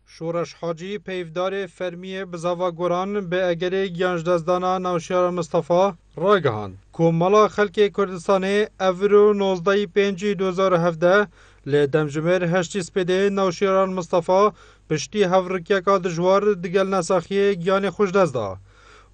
شورش حاجی پیفدار فرمی بزاوا گوران به اگری گیانجدازدانا نوشیار مصطفی راگهاند که مالا خلک کردستان اورو 19/5/2017 لی دمجمر هشتی سپیده نوشیاران مصطفی پشتی هفرکیا که دجوار دگل نساخی گیان خوشدازدا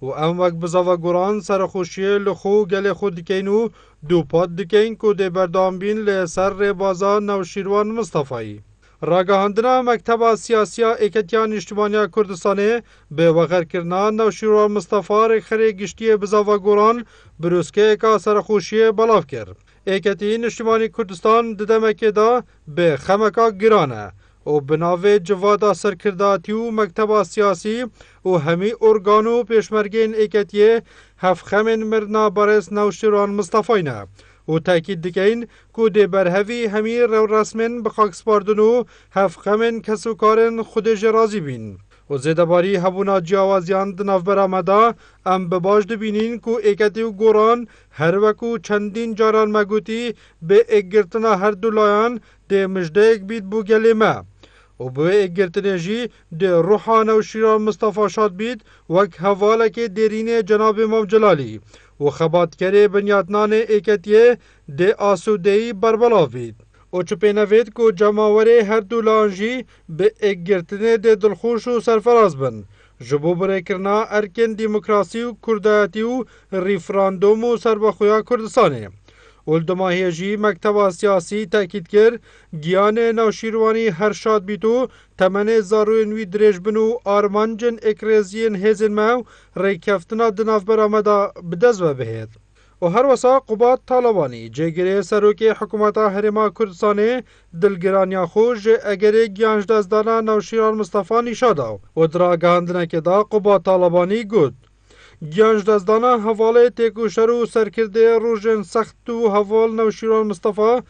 و ام وک بزاوا گوران سرخوشی لخو گل خود دکینو دو پاد دکین که دی بردام بین لی سر ریبازا نوشیروان مصطفی راگهاندنا مکتب سیاسی ایکتیان اجتماعی کردستان به وغیر کرنا نوشیروان مصطفی رخری گشتی بزاوا گوران بروسکه که سرخوشی بلاف کرد. ایکتیان اجتماعی کردستان ددمکه دا به خمکا گرانه و بناوه جوادا سرکرداتی و مکتب سیاسی و همی ارگانو پیشمرگین ایکتیه هفخمن مرنا بارس نوشیروان مصطفی نه و تاکید دکین که دی برهوی همی رو رسمن بخاک سپاردن و هفخمن کسو کارن خودش رازی بین. و زیدباری هبونا جیاوازیان دناف برامدا ام بباش دبینین که ایکتی و گوران هر وکو چندین جاران مگوتی به اگرتنا هر دولایان دی مجدهک بید بو گلیمه. و به اگرتنه جی دی روحان و شیران مصطفی شاد بید وک حواله که دیرین جناب امام جلالی و خباتکر بنیادنان ایکتیه دی آسودهی بربلاف بید. و چپه نوید که جماوره هر دو لانجی به اگرتنه دی دلخوش و سرفراز بن. جبو بره کرنا ارکن دیموکراسی و کردایتی و ریفراندوم و سربخویا کردستانه. ولدماهی جی مکتب سیاسی تاکید کرد گیان نوشیروانی هر شاد بیتو تمن زاروینوی دریج بنو آرمانجن اکریزین هزین مو ریکفتنا دناف برامدا بدزوه بهید. و هر وسا قبات طالبانی جگره سروک حکومتا هرما کردستانه دلگرانیا خوش اگره گیانجدازدانا نوشیروان مصطفی نشادا و دراگاندنه که دا قبات طالبانی گود. گیانجدازدانا حواله تکوشر و سرکرده روژن سخت و حوال نوشیروان مصطفی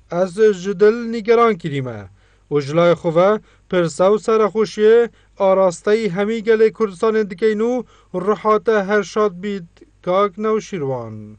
از جدل نگران کریمه و جلای خواه پرساو سرخوشیه آراسته همی گل کردستان دکینو روحات هر شاد بید کاک نوشیروان.